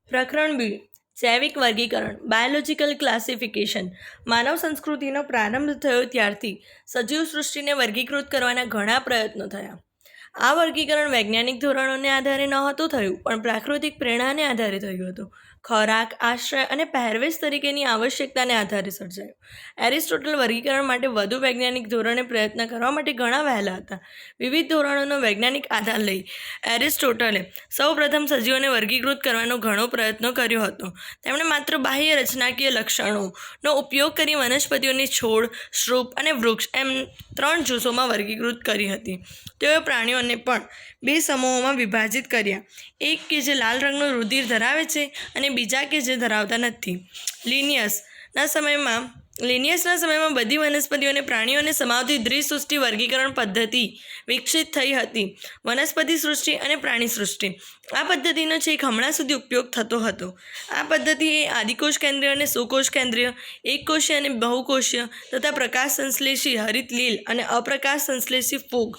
પ્રકરણ બી જૈવિક વર્ગીકરણ બાયોલોજિકલ ક્લાસિફિકેશન. માનવ સંસ્કૃતિનો પ્રારંભ થયો ત્યારથી સજીવ સૃષ્ટિને વર્ગીકૃત કરવાના ઘણા પ્રયત્નો થયા. આ વર્ગીકરણ વૈજ્ઞાનિક ધોરણોને આધારે નહોતું થયું, પણ પ્રાકૃતિક પ્રેરણાને આધારે થયું હતું. ખોરાક, આશ્રય અને પહેરવેશ તરીકેની આવશ્યકતાને આધારે સર્જાયું. એરિસ્ટોટલ વર્ગીકરણ માટે વધુ વૈજ્ઞાનિક ધોરણે પ્રયત્ન કરવા માટે ઘણા વહેલા હતા. વિવિધ ધોરણોનો વૈજ્ઞાનિક આધાર લઈ એરિસ્ટોટલે સૌપ્રથમ સજીવોને વર્ગીકૃત કરવાનો ઘણો પ્રયત્નો કર્યો હતો. તેમણે માત્ર બાહ્ય રચનાકીય લક્ષણોનો ઉપયોગ કરી વનસ્પતિઓને છોડ, શ્રુપ અને વૃક્ષ એમ 3 જૂથોમાં વર્ગીકૃત કરી હતી. તેઓએ પ્રાણીઓને પણ 2 સમૂહોમાં વિભાજિત કર્યા, એક કે જે લાલ રંગનું રુધિર ધરાવે છે અને બીજા કે જે ધરાવતા નથી. લિનિયસના સમયમાં બધી વનસ્પતિઓ અને પ્રાણીઓને સમાવતી દ્વિસૃષ્ટિ વર્ગીકરણ પદ્ધતિ વિકસિત થઈ હતી. વનસ્પતિ સૃષ્ટિ અને પ્રાણી સૃષ્ટિ. આ પદ્ધતિનો છેક હમણાં સુધી ઉપયોગ થતો હતો. આ પદ્ધતિ એ આદિકોષ કેન્દ્રીય અને સુકોષ કેન્દ્રીય, એકકોષીય અને બહુકોષીય તથા પ્રકાશ સંશ્લેષી હરિત લીલ અને અપ્રકાશ સંશ્લેષી ફૂગ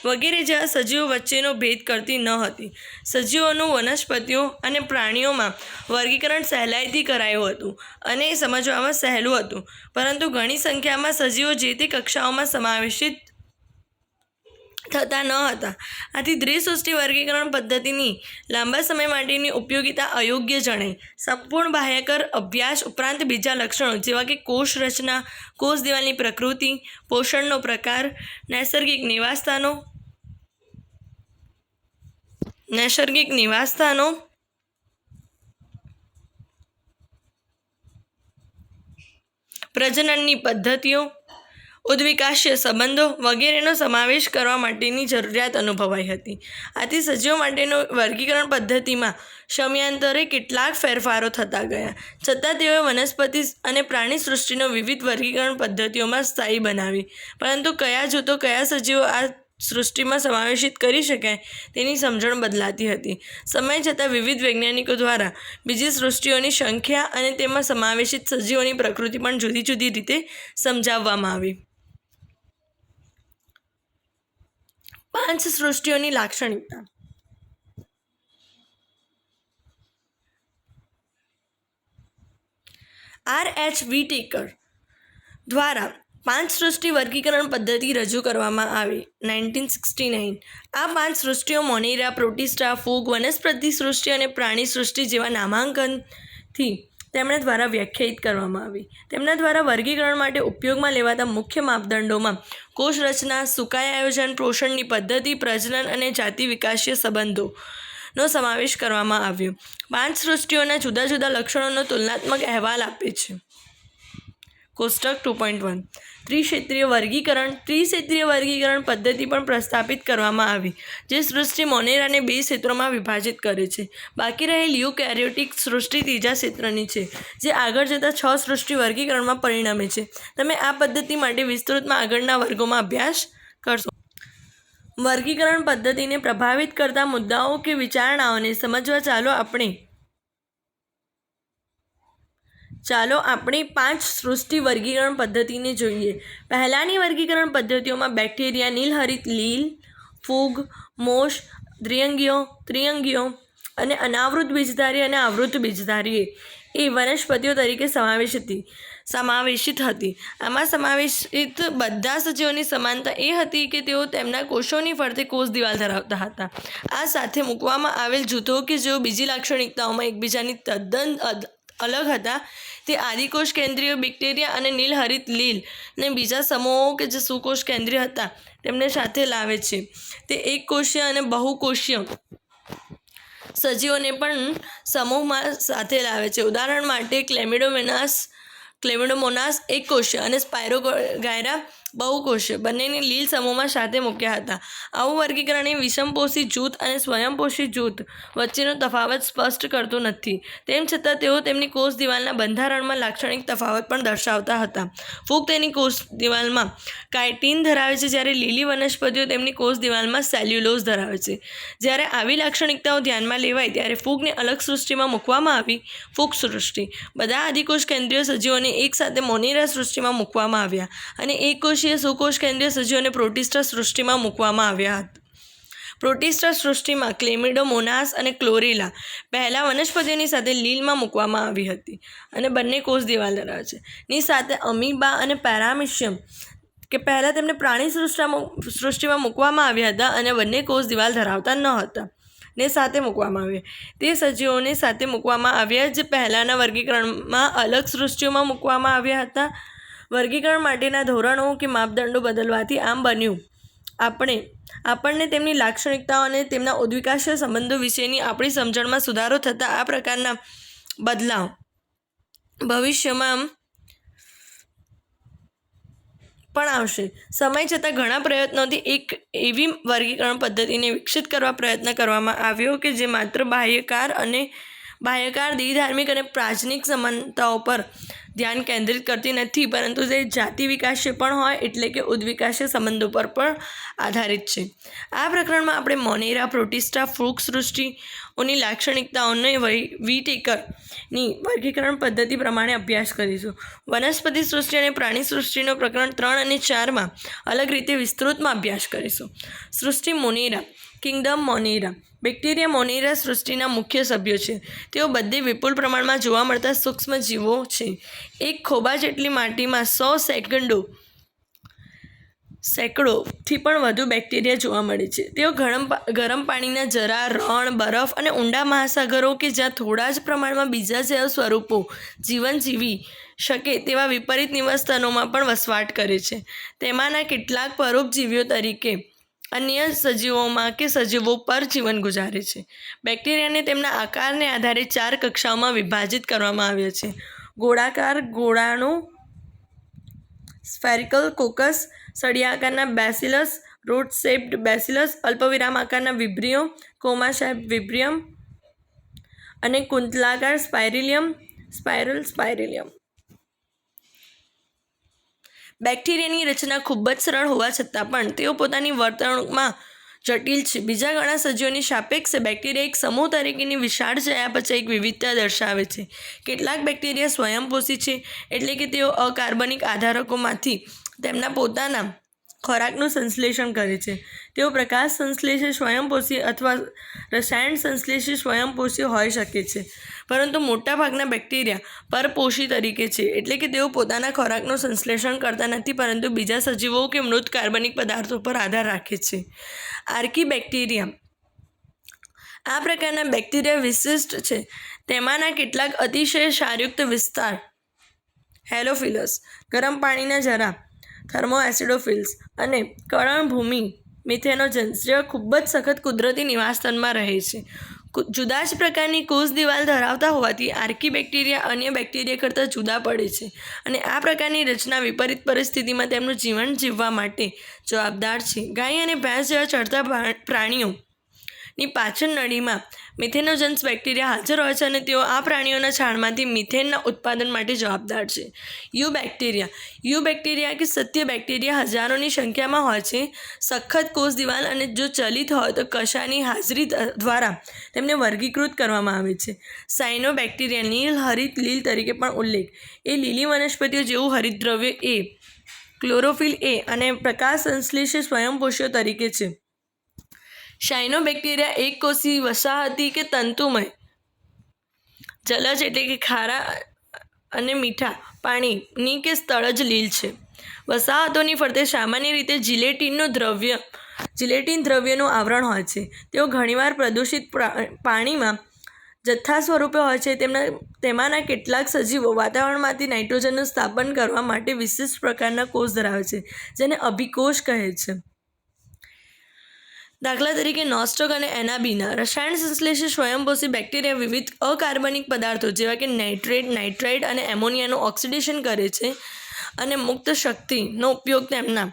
વગેરે જેવા સજીવો વચ્ચેનો ભેદ કરતી ન હતી. સજીવોનું વનસ્પતિઓ અને પ્રાણીઓમાં વર્ગીકરણ સહેલાઈથી કરાયું હતું અને સમજવામાં સહેલું હતું, પરંતુ ઘણી સંખ્યામાં સજીવો જે તે કક્ષાઓમાં સમાવેશિત થતા ન હતા. આથી દ્વિસૃષ્ટિ વર્ગીકરણ પદ્ધતિની લાંબા સમય માટેની ઉપયોગિતા અયોગ્ય જણાઈ. સંપૂર્ણ બાહ્યકર અભ્યાસ ઉપરાંત બીજા લક્ષણો જેવા કે કોષ રચના, કોષ દિવાલની પ્રકૃતિ, પોષણનો પ્રકાર, નૈસર્ગિક નિવાસસ્થાનો, પ્રજનનની પદ્ધતિઓ, ઉદ્વિકાશીય સંબંધો વગેરેનો સમાવેશ કરવા માટેની જરૂરિયાત અનુભવાઈ હતી. આથી સજીવો માટેનો વર્ગીકરણ પદ્ધતિમાં સમયાંતરે કેટલાક ફેરફારો થતા ગયા, છતાં તેઓએ વનસ્પતિ અને પ્રાણી સૃષ્ટિનો વિવિધ વર્ગીકરણ પદ્ધતિઓમાં સ્થાયી બનાવી. પરંતુ કયા જૂથો કયા સજીવો આ સૃષ્ટિમાં સમાવેશિત કરી શકાય તેની સમજણ બદલાતી હતી. સમય જતાં વિવિધ વૈજ્ઞાનિકો દ્વારા બીજી સૃષ્ટિઓની સંખ્યા અને તેમાં સમાવેશિત સજીવોની પ્રકૃતિ પણ જુદી જુદી રીતે સમજાવવામાં આવી. 5 સૃષ્ટિઓની લાક્ષણિકતા. R.H. વિટેકર દ્વારા 5 સૃષ્ટિ વર્ગીકરણ પદ્ધતિ રજૂ કરવામાં આવી 1969. આ 5 સૃષ્ટિઓ મોનેરા, પ્રોટિસ્ટા, ફૂગ, વનસ્પતિ સૃષ્ટિ અને પ્રાણી સૃષ્ટિ જેવા નામાંકનથી તેમના દ્વારા વ્યાખ્યાયિત કરવામાં આવી. તેમના દ્વારા વર્ગીકરણ માટે ઉપયોગમાં લેવાતા મુખ્ય માપદંડોમાં કોષ રચના, સુકાઈ આયોજન, પોષણની પદ્ધતિ, પ્રજનન અને જાતિ વિકાસીય સંબંધોનો સમાવેશ કરવામાં આવ્યો. 5 સૃષ્ટિઓના જુદા જુદા લક્ષણોનો તુલનાત્મક અહેવાલ આપે છે. કોષ્ટક 2.1. ત્રિક્ષેત્રીય વર્ગીકરણ પદ્ધતિ પણ પ્રસ્થાપિત કરવામાં આવી, જે સૃષ્ટિ મોનેરાને 2 ક્ષેત્રોમાં વિભાજિત કરે છે. બાકી રહેલ યુકેરિયોટિક સૃષ્ટિ ત્રીજા ક્ષેત્રની છે, જે આગળ જતાં 6 સૃષ્ટિ વર્ગીકરણમાં પરિણમે છે. તમે આ પદ્ધતિ માટે વિસ્તૃતમાં આગળના વર્ગોમાં અભ્યાસ કરશો. વર્ગીકરણ પદ્ધતિને પ્રભાવિત કરતા મુદ્દાઓ કે વિચારણાઓને સમજવા ચાલો આપણે 5 સૃષ્ટિ વર્ગીકરણ પદ્ધતિને જોઈએ. પહેલાની વર્ગીકરણ પદ્ધતિઓમાં બેક્ટેરિયા, નીલહરિત લીલ, ફૂગ, મોશ, ત્રિઅંગીઓ અને અનાવૃત બીજધારી અને આવૃત બીજધારી એ વનસ્પતિઓ તરીકે સમાવેશિત હતી. આમાં સમાવેશિત બધા સજીવોની સમાનતા એ હતી કે તેઓ તેમના કોષોની ફરતે કોષ દિવાલ ધરાવતા હતા. આ સાથે મૂકવામાં આવેલ જૂથો કે જેઓ બીજી લાક્ષણિકતાઓમાં એકબીજાની તદ્દન અલગ હતા તે આદિકોષ કેન્દ્રીય બેક્ટેરિયા અને નીલહરિત લીલ ને બીજા સમૂહો કે જે સુકોષ કેન્દ્રીય હતા તેમને સાથે લાવે છે. તે એકકોષીય અને બહુકોષીય સજીવોને પણ સમૂહમાં સાથે લાવે છે. ઉદાહરણ માટે ક્લેમિડોમોનાસ એકકોષીય અને સ્પાયરોગાયરા બહુકોષીય બંનેને લીલ સમૂહમાં સાથે મૂક્યા હતા. આવું વર્ગીકરણ એ વિષમપોષી જૂથ અને સ્વયંપોષી જૂથ વચ્ચેનો તફાવત સ્પષ્ટ કરતું નથી. તેમ છતાં તેઓ તેમની કોષ દિવાલના બંધારણમાં લાક્ષણિક તફાવત પણ દર્શાવતા હતા. ફૂગ તેની કોષ દિવાલમાં કાયટીન ધરાવે છે, જ્યારે લીલી વનસ્પતિઓ તેમની કોષ દિવાલમાં સેલ્યુલોઝ ધરાવે છે. જ્યારે આવી લાક્ષણિકતાઓ ધ્યાનમાં લેવાય ત્યારે ફૂગને અલગ સૃષ્ટિમાં મૂકવામાં આવી, ફૂગ સૃષ્ટિ. બધા આદિકોષ કેન્દ્રીય સજીવોને એકસાથે મોનેરા સૃષ્ટિમાં મૂકવામાં આવ્યા અને એકકોષીય સુકોષ કેન્દ્રીય સજીવોને પ્રોટિસ્ટા સૃષ્ટિમાં મૂકવામાં આવ્યા હતા. પ્રોટિસ્ટા સૃષ્ટિમાં ક્લેમિડોમોનાસ અને ક્લોરેલા પહેલાં વનસ્પતિઓની સાથે લીલમાં મૂકવામાં આવી હતી અને બંને કોષ દિવાલ ધરાવે છે. ની સાથે અમીબા અને પેરામિશિયમ કે પહેલાં તેમને પ્રાણી સૃષ્ટિમાં મૂકવામાં આવ્યા હતા અને બંને કોષ દિવાલ ધરાવતા ન હતા ને સાથે મૂકવામાં આવ્યા. તે સજીવોને સાથે મૂકવામાં આવ્યા જે પહેલાંના વર્ગીકરણમાં અલગ સૃષ્ટિઓમાં મૂકવામાં આવ્યા હતા. વર્ગીકરણ માટેના ધોરણો કે માપદંડો બદલવાથી આમ બન્યું આપણને તેમની લાક્ષણિકતાઓ અને તેમના ઉદ્વિકાશીય સંબંધો વિશેની આપણી સમજણમાં સુધારો થતાં આ પ્રકારના બદલાવ ભવિષ્યમાં પણ આવશે. સમય જતાં ઘણા પ્રયત્નોથી એક એવી વર્ગીકરણ પદ્ધતિને વિકસિત કરવા પ્રયત્ન કરવામાં આવ્યો કે જે માત્ર બાહ્યકાર દ્વિધાર્મિક અને પ્રાજનિક સમાનતાઓ પર ધ્યાન કેન્દ્રિત કરતી નથી, પરંતુ તે જાતિ વિકાસીય પણ હોય એટલે કે ઉદ્વિકાસીય સંબંધો પર પણ આધારિત છે. આ પ્રકરણમાં આપણે મોનેરા, પ્રોટિસ્ટા, ફ્રુક સૃષ્ટિઓની લાક્ષણિકતાઓને વિટેકરની વર્ગીકરણ પદ્ધતિ પ્રમાણે અભ્યાસ કરીશું. વનસ્પતિ સૃષ્ટિ અને પ્રાણી સૃષ્ટિનો પ્રકરણ 3 અને 4માં અલગ રીતે વિસ્તૃતમાં અભ્યાસ કરીશું. સૃષ્ટિ મોનેરા, કિંગડમ મોનેરા. બેક્ટેરિયા મોનેરા સૃષ્ટિના મુખ્ય સભ્યો છે. તેઓ બધે વિપુલ પ્રમાણમાં જોવા મળતા સૂક્ષ્મ જીવો છે. એક ખોબા જેટલી માટીમાં 100 સેંકડોથી પણ વધુ બેક્ટેરિયા જોવા મળે છે. તેઓ ગરમ પાણીના ઝરા, રણ, બરફ અને ઊંડા મહાસાગરો કે જ્યાં થોડા જ પ્રમાણમાં બીજા જેવા સ્વરૂપો જીવન જીવી શકે તેવા વિપરીત નિવાસસ્થાનોમાં પણ વસવાટ કરે છે. તેમાંના કેટલાક પરોપજીવીઓ તરીકે અન્ય સજીવોમાં કે સજીવો પર જીવન ગુજારે છે. બેક્ટેરિયાને તેમના આકારને આધારે 4 કક્ષાઓમાં વિભાજિત કરવામાં આવ્યા છે. ગોળાકાર ગોળાણુ, સ્ફેરિકલ કોકસ, સળિયા આકારના બેસિલસ, રૂટ શેપ્ડ બેસિલસ, અલ્પવિરામ આકારના વિબ્રિયો, કોમા શેપ વિબ્રિયમ અને કુંતલાકાર સ્પાઇરલ. બેક્ટેરિયાની રચના ખૂબ જ સરળ હોવા છતાં પણ તેઓ પોતાની વર્તણૂકમાં જટિલ છે. બીજા ઘણા સજીવોની સાપેક્ષે બેક્ટેરિયા એક સમૂહ તરીકેની વિશાળ ચયાપચયિક વિવિધતા દર્શાવે છે. કેટલાક બેક્ટેરિયા સ્વયંપોષી છે, એટલે કે તેઓ અકાર્બનિક આધારકોમાંથી તેમના પોતાના ખોરાકનું સંશ્લેષણ કરે છે. તેઓ પ્રકાશ સંશ્લેષી સ્વયંપોષી અથવા રસાયણ સંશ્લેષી સ્વયંપોષી હોઈ શકે છે, પરંતુ મોટાભાગના બેક્ટેરિયા પરપોષી તરીકે છે, એટલે કે તેઓ પોતાના ખોરાકનું સંશ્લેષણ કરતા નથી પરંતુ બીજા સજીવો કે મૃત કાર્બનિક પદાર્થો પર આધાર રાખે છે. આર્કીબેક્ટેરિયા. આ પ્રકારના બેક્ટેરિયા વિશિષ્ટ છે. તેમાંના કેટલાક અતિશય ક્ષારયુક્ત વિસ્તાર હેલોફિલસ, ગરમ પાણીના ઝરા થર્મોએસિડોફિલ્સ અને કળણભૂમિ મિથેનોજન્સ જેવા ખૂબ જ સખત કુદરતી નિવાસસ્થાનમાં રહે છે. જુદા જ પ્રકારની કોષ દિવાલ ધરાવતા હોવાથી આર્કીબેક્ટેરિયા અન્ય બેક્ટેરિયા કરતાં જુદા પડે છે અને આ પ્રકારની રચના વિપરીત પરિસ્થિતિમાં તેમનું જીવન જીવવા માટે જવાબદાર છે. ગાય અને ભેંસ જેવા ચરતા પ્રાણીઓની પાચન નળીમાં મિથેનોજન્સ બેક્ટેરિયા હાજર હોય છે અને તેઓ આ પ્રાણીઓના છાણમાંથી મિથેનના ઉત્પાદન માટે જવાબદાર છે. યુબેક્ટેરિયા કે સત્ય બેક્ટેરિયા હજારોની સંખ્યામાં હોય છે. સખત કોષ દિવાલ અને જો ચલિત હોય તો કશાની હાજરી દ્વારા તેમને વર્ગીકૃત કરવામાં આવે છે. સાયનોબેક્ટેરિયા નીલ હરિત લીલ તરીકે પણ ઉલ્લેખ. એ લીલી વનસ્પતિઓ જેવું હરિતદ્રવ્ય એ, ક્લોરોફિલ એ અને પ્રકાશ સંશ્લેષી સ્વયંપોષીઓ તરીકે છે. સાયનોબેક્ટેરિયા એકકોષી વસાહતી કે તંતુમય જલજ એટલે કે ખારા અને મીઠા પાણીની કે સ્થળજ લીલ છે. વસાહતોની ફરતે સામાન્ય રીતે જિલેટીન દ્રવ્યનું આવરણ હોય છે. તેઓ ઘણીવાર પ્રદૂષિત પાણીમાં જથ્થા સ્વરૂપે હોય છે. તેમાંના કેટલાક સજીવો વાતાવરણમાંથી નાઇટ્રોજનનું સ્થાપન કરવા માટે વિશિષ્ટ પ્રકારના કોષ ધરાવે છે, જેને અભિકોષ કહે છે. દાખલા તરીકે નોસ્ટોક અને એનાબીના. રસાયણ સંશ્લેષી સ્વયંપોષી બેક્ટેરિયા વિવિધ અકાર્બનિક પદાર્થો જેવા કે નાઇટ્રેટ અને એમોનિયાનું ઓક્સિડેશન કરે છે અને મુક્ત શક્તિનો ઉપયોગ તેમના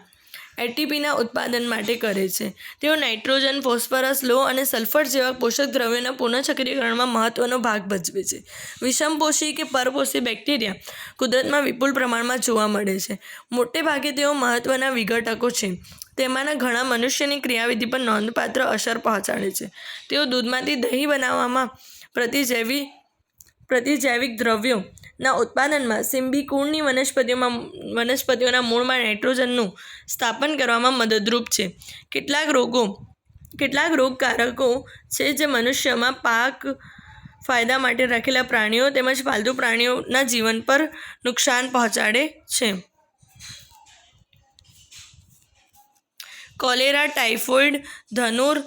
એટીપીના ઉત્પાદન માટે કરે છે. તેઓ નાઇટ્રોજન, ફોસ્ફરસ, લોહ અને સલ્ફર જેવા પોષક દ્રવ્યોના પુનઃચક્રીકરણમાં મહત્વનો ભાગ ભજવે છે. વિષમપોષી કે પરપોષી બેક્ટેરિયા કુદરતમાં વિપુલ પ્રમાણમાં જોવા મળે છે. મોટે ભાગે તેઓ મહત્વના વિઘટકો છે. તેમાંના ઘણા મનુષ્યની ક્રિયાવિધિ પર નોંધપાત્ર અસર પહોંચાડે છે. તેઓ દૂધમાંથી દહીં બનાવવામાં, પ્રતિજૈવિક દ્રવ્યોના ઉત્પાદનમાં, સિમ્બિકુળની વનસ્પતિઓના મૂળમાં નાઇટ્રોજનનું સ્થાપન કરવામાં મદદરૂપ છે. કેટલાક રોગો કેટલાક રોગકારકો છે જે મનુષ્યમાં પાક ફાયદા માટે રાખેલા પ્રાણીઓ તેમજ પાલતુ પ્રાણીઓના જીવન પર નુકસાન પહોંચાડે છે. કોલેરા, ટાઇફોઇડ, ધનુર,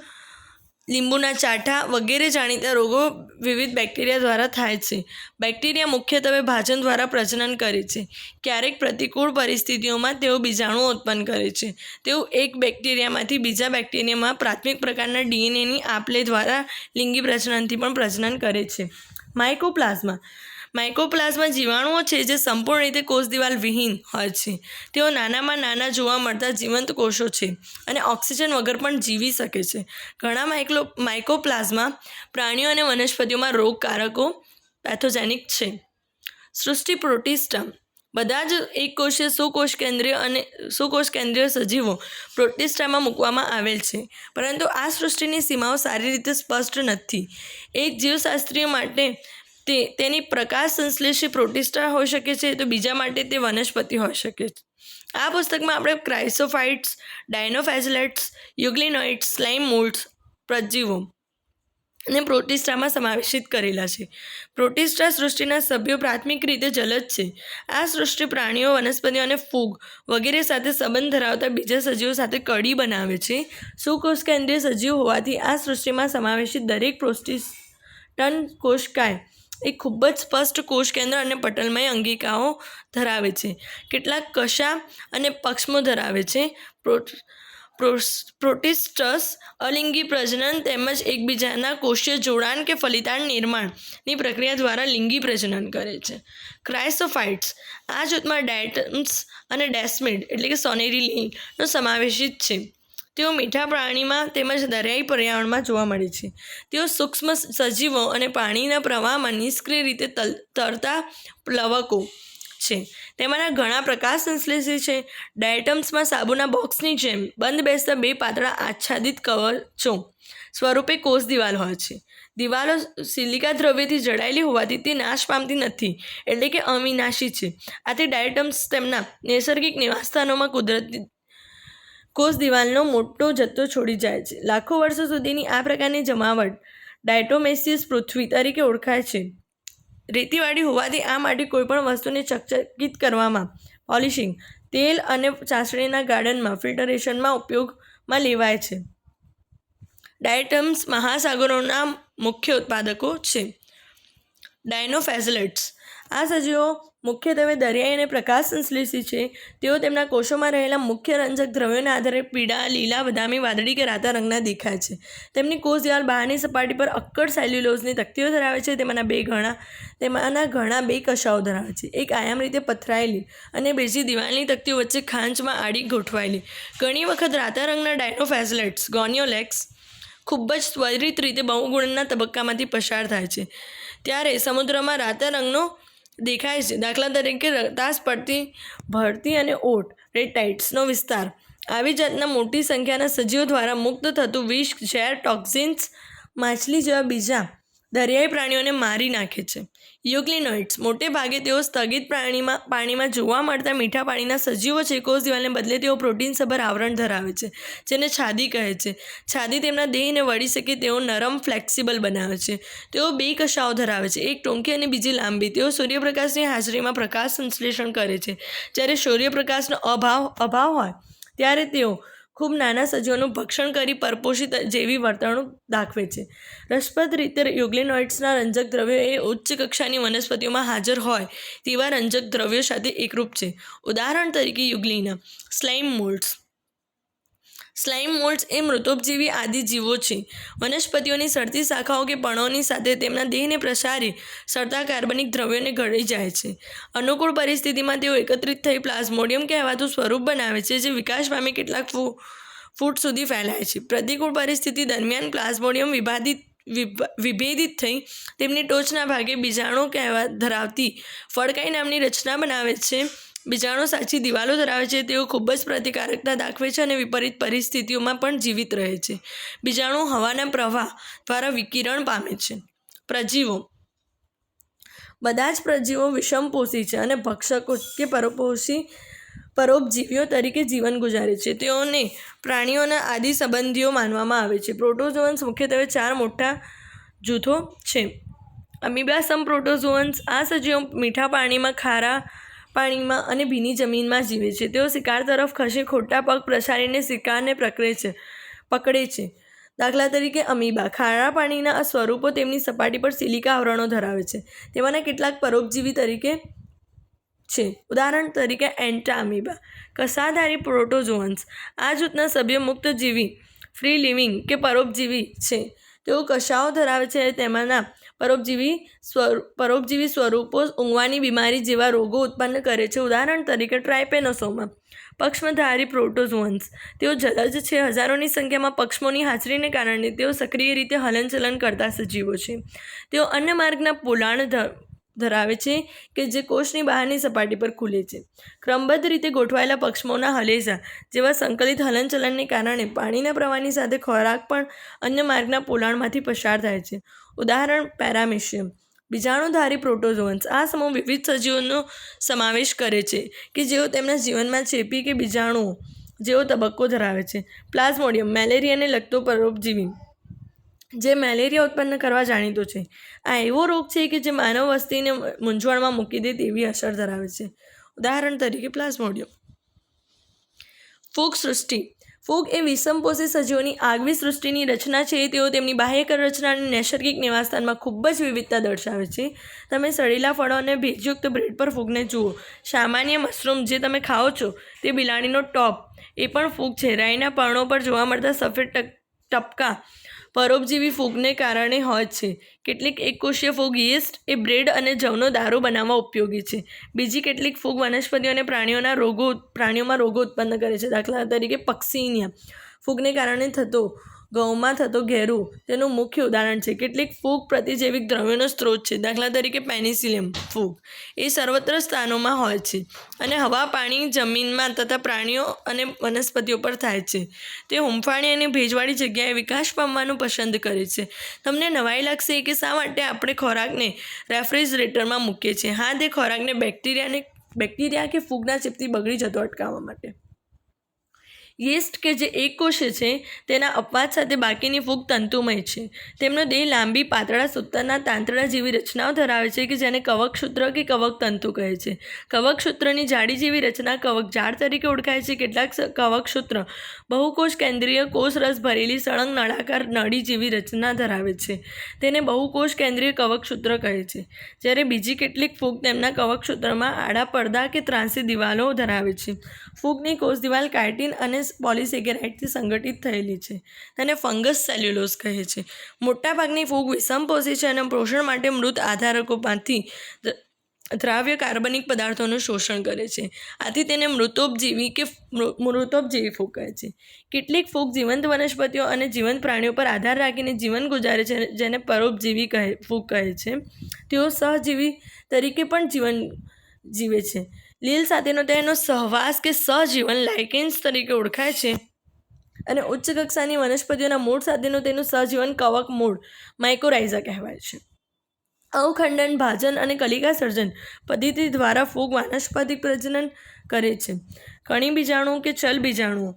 લીંબુના ચાઠા વગેરે જાણીતા રોગો વિવિધ બેક્ટેરિયા દ્વારા થાય છે. બેક્ટેરિયા મુખ્યત્વે ભાજન દ્વારા પ્રજનન કરે છે. ક્યારેક પ્રતિકૂળ પરિસ્થિતિઓમાં તેઓ બીજાણુઓ ઉત્પન્ન કરે છે. તેઓ એક બેક્ટેરિયામાંથી બીજા બેક્ટેરિયામાં પ્રાથમિક પ્રકારના ડીએનએની આપ-લે દ્વારા લિંગી પ્રજનનથી પણ પ્રજનન કરે છે. માઇકોપ્લાઝમા જીવાણુઓ છે જે સંપૂર્ણ રીતે કોષ દિવાલ વિહીન હોય છે. તેઓ નાનામાં નાના જોવા મળતા જીવંત કોષો છે અને ઓક્સિજન વગર પણ જીવી શકે છે. ઘણા માઇકોપ્લાઝમા પ્રાણીઓ અને વનસ્પતિઓમાં રોગકારકો પેથોજેનિક છે. સૃષ્ટિ પ્રોટિસ્ટા. બધા જ એકકોષીય સુકોષ કેન્દ્રીય સજીવો પ્રોટિસ્ટામાં મૂકવામાં આવેલ છે, પરંતુ આ સૃષ્ટિની સીમાઓ સારી રીતે સ્પષ્ટ નથી. એક જીવશાસ્ત્રીય માટે તેની પ્રકાશ સંશ્લેષી પ્રોટિસ્ટા હોઈ શકે છે, તો બીજા માટે તે વનસ્પતિ હોઈ શકે છે. આ પુસ્તકમાં આપણે ક્રાઇસોફાઇટ્સ, ડાયનોફ્લેજેલેટ્સ, યુગ્લિનોઇડ્સ, સ્લાઇમ મોલ્ડ્સ, પ્રજીવો અને પ્રોટિસ્ટામાં સમાવેશિત કરેલા છે. પ્રોટિસ્ટા સૃષ્ટિના સભ્યો પ્રાથમિક રીતે જલદ છે. આ સૃષ્ટિ પ્રાણીઓ, વનસ્પતિઓ અને ફૂગ વગેરે સાથે સંબંધ ધરાવતા બીજા સજીવો સાથે કડી બનાવે છે. સુકોષ કેન્દ્રીય સજીવ હોવાથી આ સૃષ્ટિમાં સમાવેશિત દરેક પ્રોટિસ્ટન કોષકાય એક ખૂબ જ સ્પષ્ટ કોષ કેન્દ્ર અને પટલમય અંગિકાઓ ધરાવે છે. કેટલાક કશા અને પક્ષમો ધરાવે છે. પ્રોટિસ્ટસ અલિંગી પ્રજનન તેમજ એકબીજાના કોષીય જોડાણ કે ફલિતાંડ નિર્માણની પ્રક્રિયા દ્વારા લિંગી પ્રજનન કરે છે. ક્રાઇસોફાઇટ્સ. આ જૂથમાં ડાયટમ્સ અને ડેસ્મિડ એટલે કે સોનેરી લીલનો સમાવેશિત છે. તેઓ મીઠા પાણીમાં તેમજ દરિયાઈ પર્યાવરણમાં જોવા મળે છે. તેઓ સૂક્ષ્મ સજીવો અને પાણીના પ્રવાહમાં નિષ્ક્રિય રીતે તરતા પ્લવકો છે. તેમાંના ઘણા પ્રકાશ સંશ્લેષી છે. ડાયટમ્સમાં સાબુના બોક્સની જેમ બંધ બેસતા બે પાતળા આચ્છાદિત કવચો સ્વરૂપે કોષ દિવાલ હોય છે. દિવાલો સિલિકા દ્રવ્યથી જડાયેલી હોવાથી તે નાશ પામતી નથી, એટલે કે અવિનાશી છે. આથી ડાયટમ્સ તેમના નૈસર્ગિક નિવાસસ્થાનોમાં કુદરતી કોષ દિવાલનો મોટો જથ્થો છોડી જાય છે. લાખો વર્ષો સુધીની આ પ્રકારની જમાવટ ડાયટોમેસિયસ પૃથ્વી તરીકે ઓળખાય છે. રેતીવાળી હોવાથી આ માટે કોઈપણ વસ્તુને ચકચકિત કરવામાં પોલિશિંગ, તેલ અને ચાસણીના ગાર્ડનમાં ફિલ્ટરેશનમાં ઉપયોગમાં લેવાય છે. ડાયટમ્સ મહાસાગરોના મુખ્ય ઉત્પાદકો છે. ડાયનોફ્લેજેલેટ્સ. આ સજીવો મુખ્યત્વે દરિયાઈ અને પ્રકાશ સંશ્લેષી છે. તેઓ તેમના કોષોમાં રહેલા મુખ્ય રંજક દ્રવ્યોના આધારે પીળા, લીલા, બદામી, વાદળી કે રાતા રંગના દેખાય છે. તેમની કોષ દિવાલ બહારની સપાટી પર અક્કડ સેલ્યુલોઝની તકતીઓ ધરાવે છે. તેમાંના ઘણા બે કશાઓ ધરાવે છે. એક આયામ રીતે પથરાયેલી અને બીજી દિવાલની તકતીઓ વચ્ચે ખાંચમાં આડી ગોઠવાયેલી. ઘણી વખત રાતા રંગના ડાયનોફ્લેજેલેટ્સ ગોનિયોલેક્સ ખૂબ જ ત્વરિત રીતે બહુગુણનના તબક્કામાંથી પસાર થાય છે, ત્યારે સમુદ્રમાં રાતા રંગનો દેખાય છે. દાખલા તરીકે રતાશ પડતી ભરતી અને ઓટ રેટાઇટ્સનો વિસ્તાર. આવી જાતના મોટી સંખ્યાના સજીવો દ્વારા મુક્ત થતું વિષ, ઝેર, ટોક્સિન્સ માછલી જેવા બીજા દરિયાઈ પ્રાણીઓને મારી નાખે છે. યુગ્લિનોઇડ્સ. મોટે ભાગે તેઓ સ્થગિત પાણીમાં જોવા મળતા મીઠા પાણીના સજીવો છે. કોષ દિવાલને બદલે તેઓ પ્રોટીનસભર આવરણ ધરાવે છે, જેને છાદી કહે છે. છાદી તેમના દેહને વળી શકે તેવો નરમ, ફ્લેક્સિબલ બનાવે છે. તેઓ બે કશાઓ ધરાવે છે, એક ટૂંકી અને બીજી લાંબી. તેઓ સૂર્યપ્રકાશની હાજરીમાં પ્રકાશ સંશ્લેષણ કરે છે. જ્યારે સૂર્યપ્રકાશનો અભાવ હોય ત્યારે તેઓ ખૂબ નાના સજીવોનું ભક્ષણ કરી પરપોષિત જેવી વર્તણૂક દાખવે છે. રસપ્રદ રીતે યુગ્લિનોઇડ્સના રંજક દ્રવ્યો એ ઉચ્ચ કક્ષાની વનસ્પતિઓમાં હાજર હોય તેવા રંજક દ્રવ્યો સાથે એકરૂપ છે. ઉદાહરણ તરીકે યુગ્લિના. સ્લાઇમ મોલ્ડ્સ. સ્લાઇમ મોલ્ડ્સ એ મૃતોપજીવી આદિ જીવો છે. વનસ્પતિઓની સડતી શાખાઓ કે પણોની સાથે તેમના દેહને પ્રસારી સડતા કાર્બનિક દ્રવ્યોને ગળી જાય છે. અનુકૂળ પરિસ્થિતિમાં તેઓ એકત્રિત થઈ પ્લાઝ્મોડિયમ કહેવાતું સ્વરૂપ બનાવે છે, જે વિકાસ પામી કેટલાક ફૂટ સુધી ફેલાય છે. પ્રતિકૂળ પરિસ્થિતિ દરમિયાન પ્લાઝ્મોડિયમ વિભેદિત થઈ તેમની ટોચના ભાગે બીજાણુ ધરાવતી ફડકાઈ નામની રચના બનાવે છે. બીજાણુ સાચી દિવાલો ધરાવે છે. તેઓ ખૂબ જ પ્રતિકારકતા દાખવે છે અને વિપરીત પરિસ્થિતિઓમાં પણ જીવિત રહે છે. બીજાણુ હવાના પ્રવાહ દ્વારા વિકિરણ પામે છે. પ્રજીવો. બધા જ પ્રજીવો વિષમપોષી છે અને ભક્ષકો કે પરોપજીવીઓ તરીકે જીવન ગુજારે છે. તેઓને પ્રાણીઓના આદિ સંબંધીઓ માનવામાં આવે છે. પ્રોટોઝોઅન્સ મુખ્યત્વે 4 મોટા જૂથો છે. અમીબા સમ પ્રોટોઝોઅન્સ. આ સજીવો મીઠા પાણીમાં, ખારા પાણીમાં અને ભીની જમીનમાં જીવે છે. તેઓ શિકાર તરફ ખસી ખોટા પગ પ્રસારીને શિકારને પકડે છે. દાખલા તરીકે અમીબા. ખારા પાણીના સ્વરૂપો તેમની સપાટી પર સિલિકા આવરણો ધરાવે છે. તેમાંના કેટલાક પરોપજીવી તરીકે છે. ઉદાહરણ તરીકે એન્ટાઅમીબા. કસાધારી પ્રોટોઝોઅન્સ. આ જૂથના સભ્યો મુક્તજીવી ફ્રી લિવિંગ કે પરોપજીવી છે. તેઓ કશાઓ ધરાવે છે. તેમાંના પરોપજીવી સ્વરૂપો ઊંઘવાની બીમારી જેવા રોગો ઉત્પન્ન કરે છે. ઉદાહરણ તરીકે ટ્રાયપેનોસોમા. પક્ષમધારી પ્રોટોઝોઅન્સ. તેઓ જલજ છે. હજારોની સંખ્યામાં પક્ષમોની હાજરીને કારણે તેઓ સક્રિય રીતે હલનચલન કરતા સજીવો છે. તેઓ અન્ય માર્ગના પોલાણ ધરાવે છે કે જે કોષની બહારની સપાટી પર ખુલે છે. ક્રમબદ્ધ રીતે ગોઠવાયેલા પક્ષમોના હલેસા જેવા સંકલિત હલનચલનને કારણે પાણીના પ્રવાહની સાથે ખોરાક પણ અન્ય માર્ગના પોલાણમાંથી પસાર થાય છે. ઉદાહરણ પેરામેશિયમ. બીજાણુધારી પ્રોટોઝોઅન્સ. આ સમૂહ વિવિધ સજીવોનો સમાવેશ કરે છે કે જેઓ તેમના જીવનમાં ચેપી કે બીજાણુઓ જેવો તબક્કો ધરાવે છે. પ્લાઝ્મોડિયમ. મેલેરિયાને લગતો પરોપજીવી જે મેલેરિયા ઉત્પન્ન કરવા જાણીતો છે. આ એવો રોગ છે કે જે માનવ વસ્તીને મૂંઝવણમાં મૂકી દે તેવી અસર ધરાવે છે. ઉદાહરણ તરીકે પ્લાઝ્મોડિયમ. ફૂગ સૃષ્ટિ. ફૂગ એ વિષમપોષી સજીવોની આગવી સૃષ્ટિની રચના છે. તેઓ તેમની બાહ્યકર રચના અને નૈસર્ગિક નિવાસસ્થાનમાં ખૂબ જ વિવિધતા દર્શાવે છે. તમે સડેલા ફળો અને ભેજયુક્ત બ્રેડ પર ફૂગને જુઓ. સામાન્ય મશરૂમ જે તમે ખાઓ છો તે બિલાડીનો ટોપ એ પણ ફૂગ છે. રાઈના પર્ણો પર જોવા મળતા સફેદ ટપકા પરોપજીવી ફૂગને કારણે હોય છે. કેટલીક એકકોષીય ફૂગ યીસ્ટ એ બ્રેડ અને જવનો દારૂ બનાવવા ઉપયોગી છે. બીજી કેટલીક ફૂગ વનસ્પતિઓ અને પ્રાણીઓમાં રોગો ઉત્પન્ન કરે છે. દાખલા તરીકે પક્સીનિયા. ફૂગને કારણે ઘઉંમાં થતો ઘેરું તેનું મુખ્ય ઉદાહરણ છે. કેટલીક ફૂગ પ્રતિજૈવિક દ્રવ્યોનો સ્ત્રોત છે. દાખલા તરીકે પેનિસિલિયમ ફૂગ એ સર્વત્ર સ્થાનોમાં હોય છે અને હવા, પાણી, જમીનમાં તથા પ્રાણીઓ અને વનસ્પતિઓ પર થાય છે. તે હૂંફાળી અને ભેજવાળી જગ્યાએ વિકાસ પામવાનું પસંદ કરે છે. તમને નવાઈ લાગશે કે શા માટે આપણે ખોરાકને રેફ્રિજરેટરમાં મૂકીએ છીએ. હા, તે ખોરાકને બેક્ટેરિયા કે ફૂગના ચેપથી બગડી જતો અટકાવવા માટે. યીસ્ટ કે જે એકકોષીય છે તેના અપવાદ સાથે બાકીની ફૂગ તંતુમય છે. તેમનો દેહ લાંબી પાતળા સૂતરના તાંતણા જેવી રચનાઓ ધરાવે છે કે જેને કવકસૂત્ર કે કવકતંતુ કહે છે. કવકસૂત્રની જાળી જેવી રચના કવકજાળ તરીકે ઓળખાય છે. કેટલાક કવકસૂત્ર બહુકોષ કેન્દ્રીય કોષરસ ભરેલી સળંગ નળાકાર નળી જેવી રચના ધરાવે છે. તેને બહુકોષ કેન્દ્રીય કવકસૂત્ર કહે છે. જ્યારે બીજી કેટલીક ફૂગ તેમના કવકસૂત્રમાં આડા પડદા કે ત્રાંસી દિવાલો ધરાવે છે. ફૂગની કોષ દિવાલ કાઇટિન અને પોલિસેકેરાઇડથી સંગઠિત થયેલી છે. તેને ફંગસ સેલ્યુલોઝ કહે છે. મોટાભાગની ફૂગ વિષમપોષી છે અને પોષણ માટે મૃત આધારકોમાંથી દ્રાવ્ય કાર્બનિક પદાર્થોનું શોષણ કરે છે. આથી તેને મૃતોપજીવી ફૂગ કહે છે. કેટલીક ફૂગ જીવંત વનસ્પતિઓ અને જીવંત પ્રાણીઓ પર આધાર રાખીને જીવન ગુજારે છે જેને પરોપજીવી ફૂગ કહે છે. તેઓ સહજીવી તરીકે પણ જીવન જીવે છે. લીલ સાથેનો તેનો સહવાસ કે સહજીવન લાઇકેન્સ તરીકે ઓળખાય છે અને ઉચ્ચ કક્ષાની વનસ્પતિઓના મૂળ સાથેનું તેનું સહજીવન કવક મૂળ માઇકોરાઇઝા કહેવાય છે. અવખંડન, ભાજન અને કલિકા સર્જન પદ્ધતિ દ્વારા ફૂગ વાનસ્પતિક પ્રજનન કરે છે. કણી બીજાણુ કે ચલ બીજાણુઓ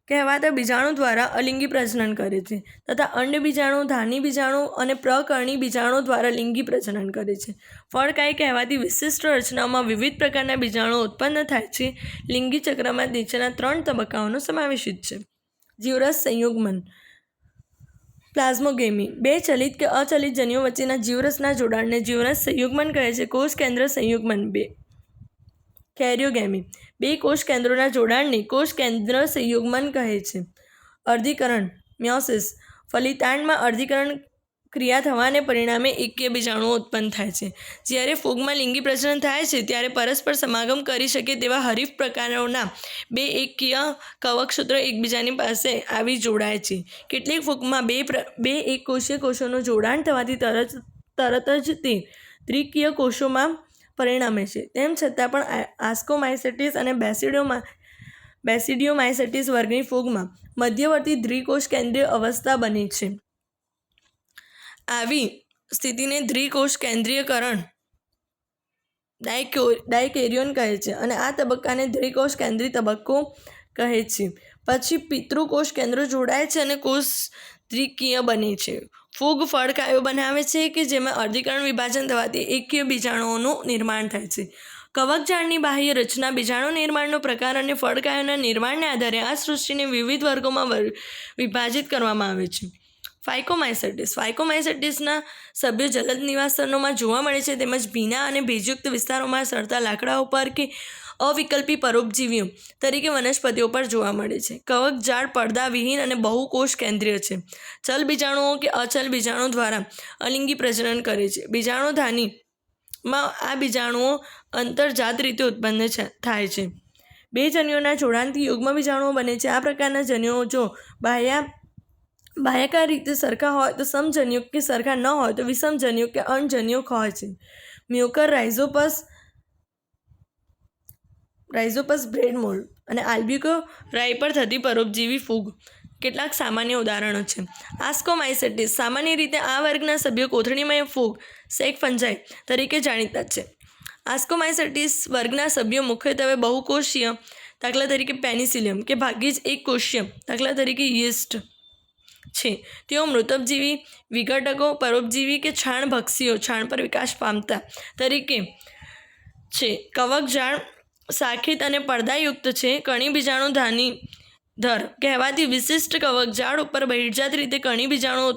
કહેવાતા બીજાણુ દ્વારા અલિંગી પ્રજનન કરે છે તથા અંડ બીજાણુ, ધાની બીજાણુ અને પ્રકર્ણી બીજાણુ દ્વારા લિંગી પ્રજનન કરે છે. ફળકાય કહેવાતી વિશિષ્ટ રચનાઓમાં વિવિધ પ્રકારના બીજાણુઓ ઉત્પન્ન થાય છે. લિંગી ચક્રમાં નીચેના 3 તબક્કાઓનો સમાવેશિત છે. જીવરસ સંયુગ્મન. પ્લાઝ્મોગેમી. 2 ચલિત કે અચલિત જન્યુઓ વચ્ચેના જીવરસના જોડાણને જીવરસ સંયુગ્મન કહે છે. કોષ કેન્દ્ર સંયુગ્મન. કેરિયોગેમી. 2 કોષ કેન્દ્રોના જોડાણને કોષ કેન્દ્ર સંયુગ્મન કહે છે. અર્ધીકરણ. મિયોસિસ. ફલિતાંડમાં અર્ધીકરણ ક્રિયા થવાને પરિણામે એકકીય બીજાણુઓ ઉત્પન્ન થાય છે. જ્યારે ફૂગમાં લિંગી પ્રજનન થાય છે ત્યારે પરસ્પર સમાગમ કરી શકે તેવા હરીફ પ્રકારોના 2 એકકીય કવકસૂત્રો એકબીજાની પાસે આવી જોડાય છે. કેટલીક ફૂગમાં 2 એકકોષીય કોષોનું જોડાણ થવાથી તરત જ તે દ્વિકીય કોષોમાં પરિણમે છે. તેમ છતાં પણ આસ્કોમાઇસેટિસ અને બેસિડિયોમાઇસેટિસ વર્ગની ફૂગમાં મધ્યવર્તી દ્વિકોષ કેન્દ્રીય અવસ્થા બને છે. આવી સ્થિતિને દ્વિકોષ કેન્દ્રીયકરણ ડાયકેરિયોન કહે છે અને આ તબક્કાને દ્વિકોષ કેન્દ્રી તબક્કો કહે છે. પછી પિતૃકોષ કેન્દ્રો જોડાય છે અને કોષ દ્વિકીય બને છે. ફૂગ ફળકાયો બનાવે છે કે જેમાં અર્ધીકરણ વિભાજન થવાથી એકકીય બીજાણુઓનું નિર્માણ થાય છે. કવકજાળની બાહ્ય રચના, બીજાણુ નિર્માણનો પ્રકાર અને ફળકાયોના નિર્માણને આધારે આ સૃષ્ટિને વિવિધ વર્ગોમાં વિભાજિત કરવામાં આવે છે. ફાઇકોમાઇસેટિસના સભ્યો જલદ નિવાસસ્થાનોમાં જોવા મળે છે તેમજ ભીના અને ભેજયુક્ત વિસ્તારોમાં સરતા લાકડાઓ પર કે અવિકલ્પી પરોપજીવીઓ તરીકે વનસ્પતિઓ પર જોવા મળે છે. કવકજાળ પડદાવિહીન અને બહુકોષ કેન્દ્રીય છે. ચલ બીજાણુઓ કે અચલ બીજાણુ દ્વારા અલિંગી પ્રજનન કરે છે. બીજાણુધાનીમાં આ બીજાણુઓ અંતર્જાત રીતે ઉત્પન્ન થાય છે. બે જન્યુઓના જોડાણથી યુગ્મ બીજાણુઓ બને છે. આ પ્રકારના જન્યુઓ જો બાહ્યકાર રીતે સરખા હોય તો સમજન્યુક કે સરખા ન હોય તો વિષમજન્યુક કે અણજન્યુક હોય છે. મ્યુકર રાઇઝોપસ બ્રેડ મોલ્ડ અને આલ્બ્યુકોરાઈ પર થતી પરોપજીવી ફૂગ કેટલાક સામાન્ય ઉદાહરણો છે. આસ્કોમાઇસેટિસ. સામાન્ય રીતે આ વર્ગના સભ્યો કોથળીમય ફૂગ સેક ફંજાઈ તરીકે જાણીતા છે. આસ્કોમાઇસેટિસ વર્ગના સભ્યો મુખ્યત્વે બહુકોષીય, દાખલા તરીકે પેનિસિલિયમ, કે ભાગ્યે જ એક કોષીય, દાખલા તરીકે યીસ્ટ છે. તેઓ મૃતોપજીવી, વિઘટકો, પરોપજીવી કે છાણભક્ષીઓ, છાણ પર વિકાસ પામતા તરીકે છે. કવકજાળ શાખિત અને પડદાયુક્ત છે. કણી બીજાણુધાનીધર કહેવાતી વિશિષ્ટ કવકજાળ ઉપર બહિર્જાત રીતે કણી બીજાણુઓ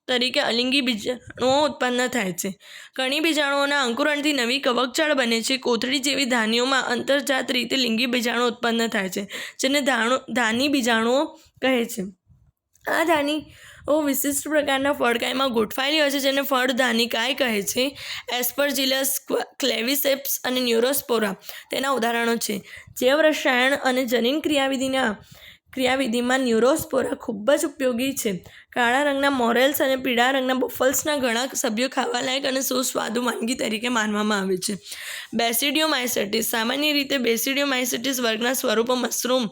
તરીકે અલિંગી બીજાણુઓ ઉત્પન્ન થાય છે. કણી બીજાણુઓના અંકુરણથી નવી કવકજાળ બને છે. કોથળી જેવી ધાનીઓમાં અંતર્જાત રીતે લિંગી બીજાણુ ઉત્પન્ન થાય છે જેને ધાની બીજાણુઓ કહે છે. આ ધાનીઓ વિશિષ્ટ પ્રકારના ફળકાયમાં ગોઠવાયેલી હોય છે જેને ફળધાનિકાય કહે છે. એસ્પરજીલસ, ક્લેવિસેપ્સ અને ન્યુરોસ્પોરા તેના ઉદાહરણો છે. જૈવરસાયણ અને જનીન ક્રિયાવિધિમાં ન્યુરોસ્પોરા ખૂબ જ ઉપયોગી છે. કાળા રંગના મોરેલ્સ અને પીળા રંગના બફલ્સના ઘણા સભ્યો ખાવાલાયક અને સુસ્વાદુ વાનગી તરીકે માનવામાં આવે છે. બેસિડિયોમાઇસેટિસ. સામાન્ય રીતે બેસિડિયોમાઇસેટિસ વર્ગના સ્વરૂપો મશરૂમ,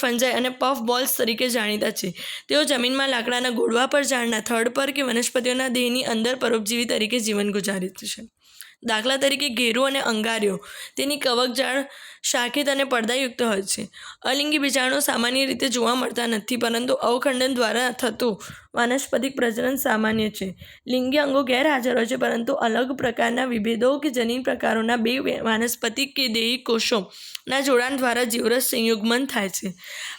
ફંજાઈ અને પફ બોલ્સ તરીકે જાણીતા છે. તેઓ જમીનમાં, લાકડાના ગોળવા પર, ઝાડના થડ પર કે વનસ્પતિઓના દેહની અંદર પરોપજીવી તરીકે જીવન ગુજારે છે. દાખલા તરીકે ઘેરું અને અંગારીઓ. તેની કવકજાળ શાખિત અને પડદાયુક્ત હોય છે. અલિંગી બીજાણુ સામાન્ય રીતે જોવા મળતા નથી પરંતુ અવખંડન દ્વારા થતું વાનસ્પતિક પ્રજનન સામાન્ય છે. લિંગી અંગો ગેરહાજર હોય છે પરંતુ અલગ પ્રકારના વિભેદો કે જનીન પ્રકારોના બે વાનસ્પતિક કે દેહી કોષોના જોડાણ દ્વારા જીવરસ સંયુગ્મન થાય છે.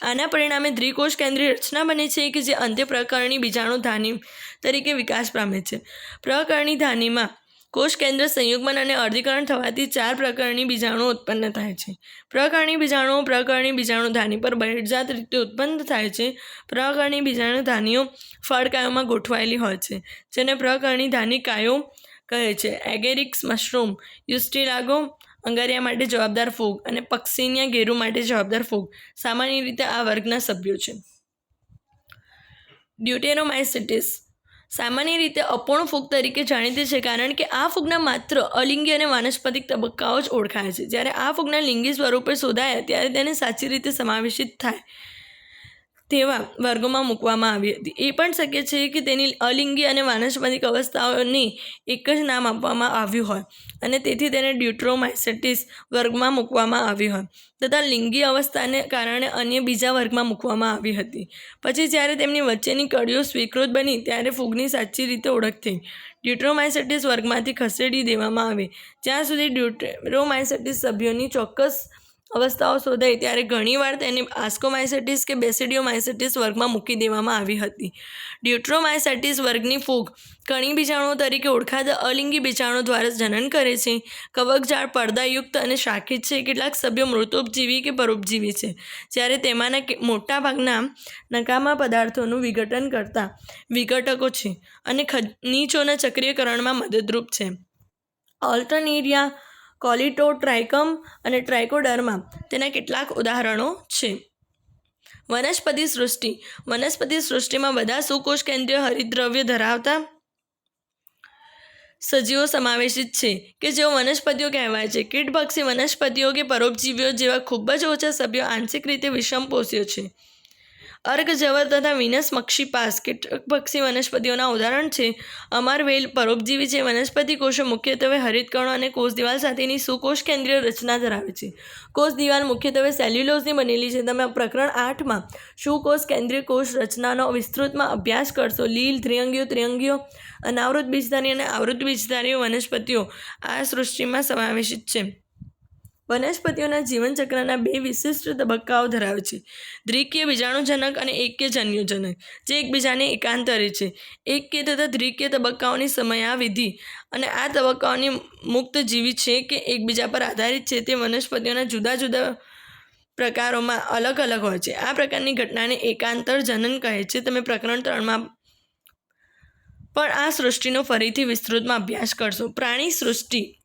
આના પરિણામે દ્વિકોષ કેન્દ્રીય રચના બને છે કે જે અંત્ય પ્રકરણી બીજાણુ ધાની તરીકે વિકાસ પામે છે. પ્રકરણી ધાનીમાં કોષ કેન્દ્ર સંયુગ્મન અને અર્ધીકરણ થવાથી 4 પ્રકરણી બીજાણુઓ ઉત્પન્ન થાય છે. પ્રકરણી બીજાણુઓ પ્રકરણી બીજાણુધાની પર બહિર્જાત રીતે ઉત્પન્ન થાય છે. પ્રકરણી બીજાણુધાનીઓ ફળકાયોમાં ગોઠવાયેલી હોય છે જેને પ્રકરણી ધાનિકાયો કહે છે. એગેરિક્સ મશરૂમ, યુસ્ટિલાગો અંગારિયા માટે જવાબદાર ફૂગ અને પક્સિનિયા ઘેરું માટે જવાબદાર ફૂગ સામાન્ય રીતે આ વર્ગના સભ્યો છે. ડ્યુટેરોમાઇસેટિસ સામાન્ય રીતે અપૂર્ણ ફૂગ તરીકે જાણીતી છે કારણ કે આ ફૂગના માત્ર અલિંગી અને વાનસ્પતિક તબક્કાઓ જ ઓળખાય છે. જ્યારે આ ફૂગના લિંગી સ્વરૂપે શોધાયા ત્યારે તેને સાચી રીતે સમાવેશિત થાય તેવા વર્ગોમાં મૂકવામાં આવી હતી. એ પણ શક્ય છે કે તેની અલિંગી અને વાનસ્પતિક અવસ્થાઓને એક જ નામ આપવામાં આવ્યું હોય અને તેથી તેને ડ્યુટેરોમાઇસેટિસ વર્ગમાં મૂકવામાં આવી હોય તથા લિંગી અવસ્થાને કારણે અન્ય બીજા વર્ગમાં મૂકવામાં આવી હતી. પછી જ્યારે તેમની વચ્ચેની કડીઓ સ્વીકૃત બની ત્યારે ફૂગની સાચી રીતે ઓળખ થઈ. ડ્યુટેરોમાઇસેટિસ વર્ગમાંથી ખસેડી દેવામાં આવે. જ્યાં સુધી ડ્યુટેરોમાઇસેટિસ સભ્યોની ચોક્કસ અવસ્થાઓ શોધાઈ ત્યારે ઘણીવાર તેને આસ્કોમાઇસેટિસ કે બેસિડિયોમાઇસેટિસ વર્ગમાં મૂકી દેવામાં આવી હતી. ડ્યુટેરોમાઇસેટિસ વર્ગની ફૂગ કણી બીજાણુઓ તરીકે ઓળખાતા અલિંગી બીજાણુ દ્વારા જનન કરે છે. કવકજાળ પડદાયુક્ત અને શાખિત છે. કેટલાક સભ્યો મૃતોપજીવી કે પરોપજીવી છે જ્યારે તેમાંના મોટાભાગના નકામા પદાર્થોનું વિઘટન કરતા વિઘટકો છે અને ખનિજોના ચક્રીયકરણમાં મદદરૂપ છે. ઓલ્ટરનેરિયા, કોલિટોટ્રાઇકમ અને ટ્રાઇકોડર્મા તેના કેટલાક ઉદાહરણો છે. વનસ્પતિ સૃષ્ટિમાં બધા સુકોષ કેન્દ્રીય હરિતદ્રવ્ય ધરાવતા સજીવો સમાવેશિત છે કે જેઓ વનસ્પતિઓ કહેવાય છે. કીટભક્ષી વનસ્પતિઓ કે પરોપજીવીઓ જેવા ખૂબ જ ઓછા સભ્યો આંશિક રીતે વિષમપોષીય છે. અર્કજવર તથા વિનસ મક્ષીપાસ કેટલાક પક્ષી વનસ્પતિઓના ઉદાહરણ છે. અમરવેલ પરોપજીવી છે. વનસ્પતિ કોષો મુખ્યત્વે હરિતકણો અને કોષ દિવાલ સાથેની સુકોષ કેન્દ્રીય રચના ધરાવે છે. કોષ દિવાલ મુખ્યત્વે સેલ્યુલોઝની બનેલી છે. તમે પ્રકરણ 8માં સુકોષ કેન્દ્રીય કોષ રચનાનો વિસ્તૃતમાં અભ્યાસ કરશો. લીલ, ત્રિઅંગીઓ, અનાવૃત બીજધારી અને આવૃત બીજધારી વનસ્પતિઓ આ સૃષ્ટિમાં સમાવેશિત છે. વનસ્પતિઓના જીવનચક્રના 2 વિશિષ્ટ તબક્કાઓ ધરાવે છે: દ્વિકીય બીજાણુજનક અને એકકીય જન્યુજનક, જે એકબીજાને એકાંતરે છે. એકકીય તથા દ્વિકીય તબક્કાઓની સમયાવધિ અને આ તબક્કાઓની મુક્તજીવી છે કે એકબીજા પર આધારિત છે તે વનસ્પતિઓના જુદા જુદા પ્રકારોમાં અલગ અલગ હોય છે. આ પ્રકારની ઘટનાને એકાંતર જનન કહે છે. તમે પ્રકરણ 3માં પણ આ સૃષ્ટિનો ફરીથી વિસ્તૃતમાં અભ્યાસ કરશો. પ્રાણી સૃષ્ટિ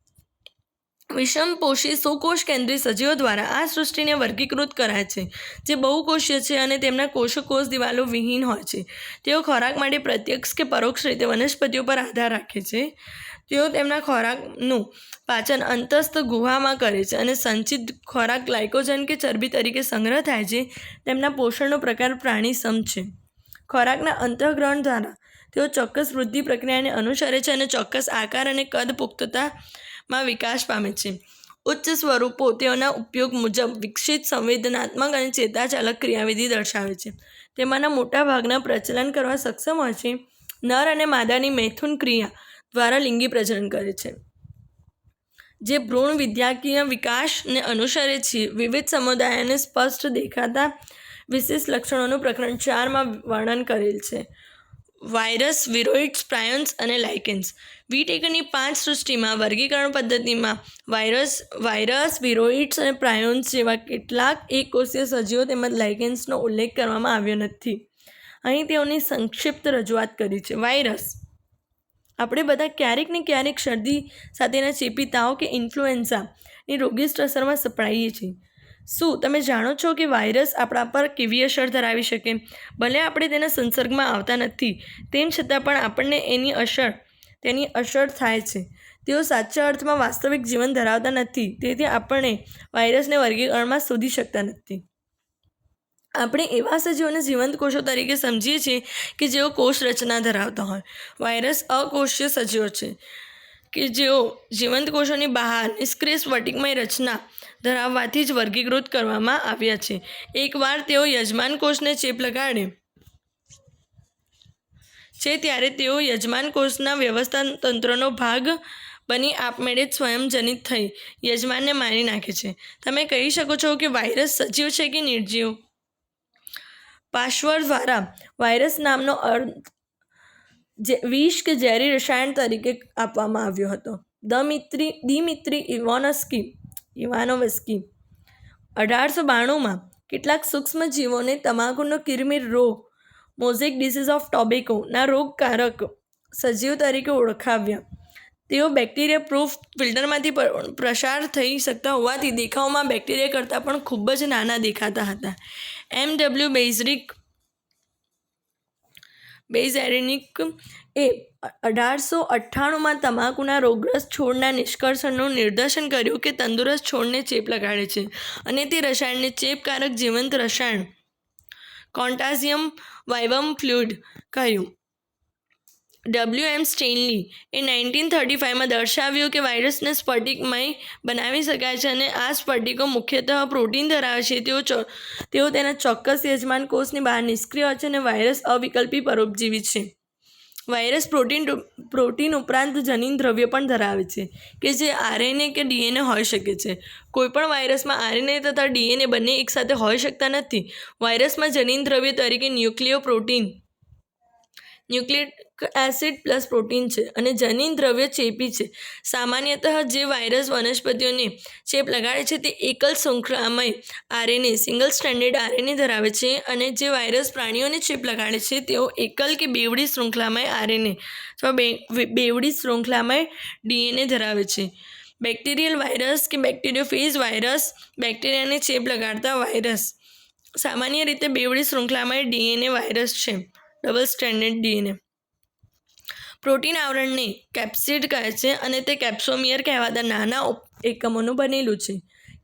વિષમપોષી સુકોષ કેન્દ્રીય સજીવો દ્વારા આ સૃષ્ટિને વર્ગીકૃત કરાય છે, જે બહુકોષીય છે અને તેમના કોષો કોષ દિવાલો વિહીન હોય છે. તેઓ ખોરાક માટે પ્રત્યક્ષ કે પરોક્ષ રીતે વનસ્પતિઓ પર આધાર રાખે છે. તેઓ તેમના ખોરાકનું પાચન અંતસ્થ ગુહામાં કરે છે અને સંચિત ખોરાક ગ્લાયકોજન કે ચરબી તરીકે સંગ્રહ થાય છે. તેમના પોષણનો પ્રકાર પ્રાણીસમ છે. ખોરાકના અંતઃગ્રહણ દ્વારા તેઓ ચોક્કસ વૃદ્ધિ પ્રક્રિયાને અનુસરે છે અને ચોક્કસ આકાર અને કદ પુખ્તતામાં વિકાસ પામે છે. ઉચ્ચ સ્વરૂપો તેઓના ઉપયોગ મુજબ વિકસિત સંવેદનાત્મક અને ચેતાચાલક ક્રિયાવિધિ દર્શાવે છે. તેમાંના મોટા ભાગના પ્રચલન કરવા સક્ષમ હોય છે. નર અને માદાની મૈથુન ક્રિયા દ્વારા લિંગી પ્રજનન કરે છે, જે ભ્રૂણ વિદ્યાકીય વિકાસને અનુસરે છે. વિવિધ સમુદાયોને સ્પષ્ટ દેખાતા વિશિષ્ટ લક્ષણોનું પ્રકરણ 4માં વર્ણન કરેલ છે. વાયરસ, વિરોઇડ્સ, પ્રાયોન્સ અને લાઇકેન્સ. વિટેકરની 5 સૃષ્ટિમાં વર્ગીકરણ પદ્ધતિમાં વાયરસ, વિરોઇડ્સ અને પ્રાયોન્સ જેવા કેટલાક એકકોષીય સજીવો તેમજ લાઇકેન્સનો ઉલ્લેખ કરવામાં આવ્યો નથી. અહીં તેઓની સંક્ષિપ્ત રજૂઆત કરી છે. વાયરસ. આપણે બધા ક્યારેક ને ક્યારેક શરદી સાથેના ચેપી તાવ કે ઇન્ફ્લુએન્ઝાની રોગિષ્ટ અસરમાં સપડાઈએ છીએ. શું તમે જાણો છો કે વાયરસ આપણા પર કેવી અસર ધરાવી શકે? ભલે આપણે તેના સંસર્ગમાં આવતા નથી, તેમ છતાં પણ આપણને તેની અસર થાય છે. તેઓ સાચા અર્થમાં વાસ્તવિક જીવન ધરાવતા નથી, તેથી આપણે વાયરસને વર્ગીકરણમાં શોધી શકતા નથી. આપણે એવા સજીવોને જીવંત કોષો તરીકે સમજીએ છીએ કે જેઓ કોષ રચના ધરાવતા હોય. વાયરસ અકોષીય સજીવો છે કે જેઓ જીવંત કોષોની બહાર નિષ્ક્રિય સ્ફટિકમય રચના ધરાવવાથી જ વર્ગીકૃત કરવામાં આવ્યા છે. એકવાર તેઓ યજમાન કોષને ચેપ લગાડે છે ત્યારે તેઓ યજમાન કોષના વ્યવસ્થા તંત્રનો ભાગ બની આપમેળે જ સ્વયંજનિત થઈ યજમાનને મારી નાખે છે. તમે કહી શકો છો કે વાયરસ સજીવ છે કે નિર્જીવ? પાશ્વર દ્વારા વાયરસ નામનો અર્થ વિષ કે ઝેરી રસાયણ તરીકે આપવામાં આવ્યો હતો. દિમિત્રી ઇવાનોવ્સ્કી 1892માં કેટલાક સૂક્ષ્મ જીવોને તમાકુનો કિરમિર રોગ, મોઝેક ડિસીઝ ઓફ ટોબેકો ના રોગકારક સજીવ તરીકે ઓળખાવ્યા. તેઓ બેક્ટેરિયા પ્રૂફ ફિલ્ટરમાંથી પસાર થઈ શકતા હોવાથી દેખાવમાં બેક્ટેરિયા કરતાં પણ ખૂબ જ નાના દેખાતા હતા. M.W. બેઇઝેરિનિક એ 1898માં તમાકુના રોગગ્રસ્ત છોડના નિષ્કર્ષણનું નિદર્શન કર્યું કે તંદુરસ્ત છોડને ચેપ લગાડે છે અને તે રસાયણને ચેપકારક જીવંત રસાયણ કોન્ટાઝિયમ વાઇવમ ફ્લુઇડ કહ્યું. W.M. સ્ટેનલી એ 1935માં દર્શાવ્યું કે વાયરસને સ્ફટિકમય બનાવી શકાય છે અને આ સ્ફટિકો મુખ્યતઃ પ્રોટીન ધરાવે છે. તેઓ તેના ચોક્કસ યજમાન કોષની બહાર નિષ્ક્રિય હોય છે અને વાયરસ અવિકલ્પી પરોપજીવી છે. વાયરસ પ્રોટીન ઉપરાંત જનીન દ્રવ્ય પણ ધરાવે છે કે જે RNA કે DNA હોઈ શકે છે. કોઈપણ વાયરસમાં RNA તથા DNA બંને એકસાથે હોઈ શકતા નથી. વાયરસમાં જનીન દ્રવ્ય તરીકે ન્યુક્લિક એસિડ પ્લસ પ્રોટીન છે અને જનીન દ્રવ્ય ચેપી છે. સામાન્યતઃ જે વાયરસ વનસ્પતિઓને ચેપ લગાડે છે તે એકલ શૃંખલામય RNA સિંગલ સ્ટ્રેન્ડેડ RNA ધરાવે છે અને જે વાયરસ પ્રાણીઓને ચેપ લગાડે છે તેઓ એકલ કે બેવડી શૃંખલામય RNA અથવા બેવડી શૃંખલામય DNA ધરાવે છે. બેક્ટેરિયલ વાયરસ કે બેક્ટેરિયોફેજ વાયરસ બેક્ટેરિયાને ચેપ લગાડતા વાયરસ સામાન્ય રીતે બેવડી શૃંખલામય DNA વાયરસ છે. ડબલ સ્ટ્રેન્ડેડ DNA પ્રોટીન આવરણને કેપ્સિડ કહે છે અને તે કેપ્સોમિયર કહેવાતા નાના એકમોનું બનેલું છે.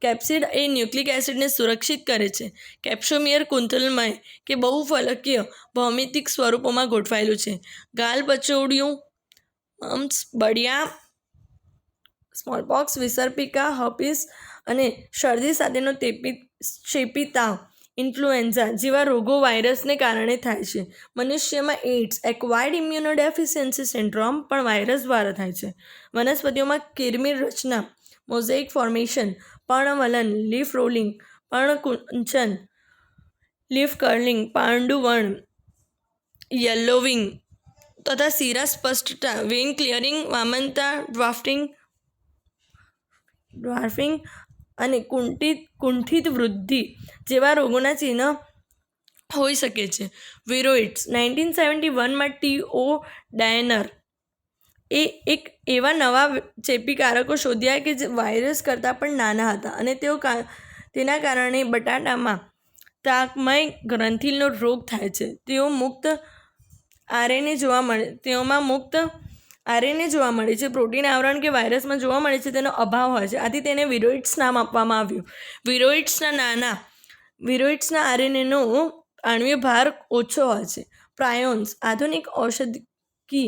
કેપ્સિડ એ ન્યુક્લિક એસિડને સુરક્ષિત કરે છે. કેપ્સોમિયર કુંતલમય કે બહુફલકીય ભૌમિતિક સ્વરૂપોમાં ગોઠવાયેલું છે. ગાલપચોડિયું, મમ્સ, બળિયા, સ્મોલપોક્સ, વિસર્પિકા, હર્પીસ અને શરદી સાથેનો ચેપી તાવ, ઇન્ફ્લુએન્ઝા જેવા રોગો વાયરસને કારણે થાય છે. મનુષ્યમાં એઇડ્સ, એક્વાયર્ડ ઇમ્યુનોડેફિશિયન્સી સિન્ડ્રોમ પણ વાયરસ દ્વારા થાય છે. વનસ્પતિઓમાં કિરમિર રચના, મોઝેઇક ફોર્મેશન, પર્ણવલન, લીફ રોલિંગ, પર્ણકુંચન, લીફ કર્લિંગ, પાંડુવર્ણ, યલોવિંગ તથા શીરા સ્પષ્ટતા, વેઇન ક્લિયરિંગ, વામનતા, ડ્વાર્ફિંગ અને કુંઠિત વૃદ્ધિ જેવા રોગોના ચિહ્ન હોઈ શકે છે. વિરોઇડ્સ 1971માં T.O. ડાયનર એ એક એવા નવા ચેપી કારકો શોધ્યા કે જે વાયરસ કરતાં પણ નાના હતા અને તેના કારણે બટાટામાં તાકમય ગ્રંથિનો રોગ થાય છે. તેઓમાં મુક્ત આરએનએ જોવા મળે છે. પ્રોટીન આવરણ કે વાયરસમાં જોવા મળે છે તેનો અભાવ હોય છે. આથી તેને વિરોઇડ્સ નામ આપવામાં આવ્યું. વિરોઇડ્સના આરએનએનો આણ્વીય ભાર ઓછો હોય છે. પ્રાયોન્સ આધુનિક ઔષધિ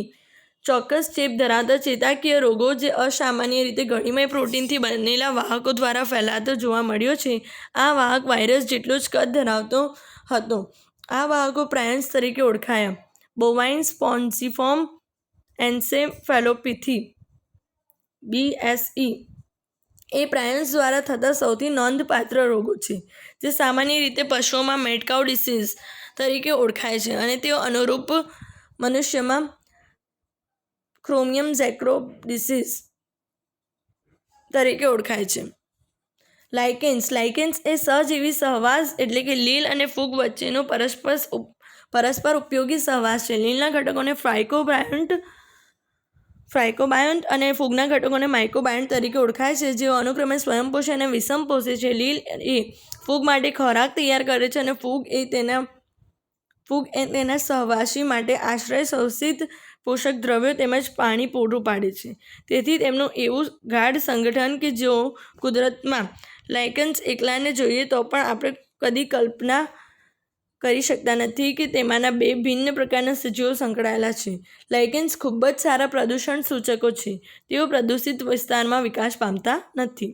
ચોક્કસ ચેપ ધરાવતા ચેતાકીય રોગો જે અસામાન્ય રીતે ઘણીમય પ્રોટીનથી બનેલા વાહકો દ્વારા ફેલાતો જોવા મળ્યો છે. આ વાહક વાયરસ જેટલો જ કદ ધરાવતો હતો. આ વાહકો પ્રાયોન્સ તરીકે ઓળખાયા. બોવાઇન સ્પોન્જીફોર્મ એન્સેફેલોપેથી BSE એ પ્રાયોન્સ દ્વારા થતા સૌથી નોંધપાત્ર રોગો છે, જે સામાન્ય રીતે પશુઓમાં મેડ કાઉ ડિસીઝ તરીકે ઓળખાય છે અને તેઓ અનુરૂપ મનુષ્યમાં ક્રોમિયમ ઝેક્રોબ ડિસીઝ તરીકે ઓળખાય છે. લાઇકેન્સ એ સહજીવી સહવાસ એટલે કે લીલ અને ફૂગ વચ્ચેનો પરસ્પર ઉપયોગી સહવાસ છે. લીલના ઘટકોને ફ્રાયકોબાયોન્ટ અને ફૂગના ઘટકોને માઇકોબાયોન્ટ તરીકે ઓળખાય છે, જેઓ અનુક્રમે સ્વયંપોષી અને વિષમપોષી છે. લીલ એ ફૂગ માટે ખોરાક તૈયાર કરે છે અને ફૂગ એ તેના સહવાસી માટે આશ્રય, શોષિત પોષક દ્રવ્યો તેમજ પાણી પૂરું પાડે છે. તેથી તેમનું એવું ગાઢ સંગઠન કે જો કુદરતમાં લાઇકેન્સ એકલાને જોઈએ તો પણ આપણે કદી કલ્પના કરી શકતા નથી કે તેમાંના બે ભિન્ન પ્રકારના સજીવો સંકળાયેલા છે. લાઇકેન્સ ખૂબ જ સારા પ્રદૂષણ સૂચકો છે. તેઓ પ્રદૂષિત વિસ્તારમાં વિકાસ પામતા નથી.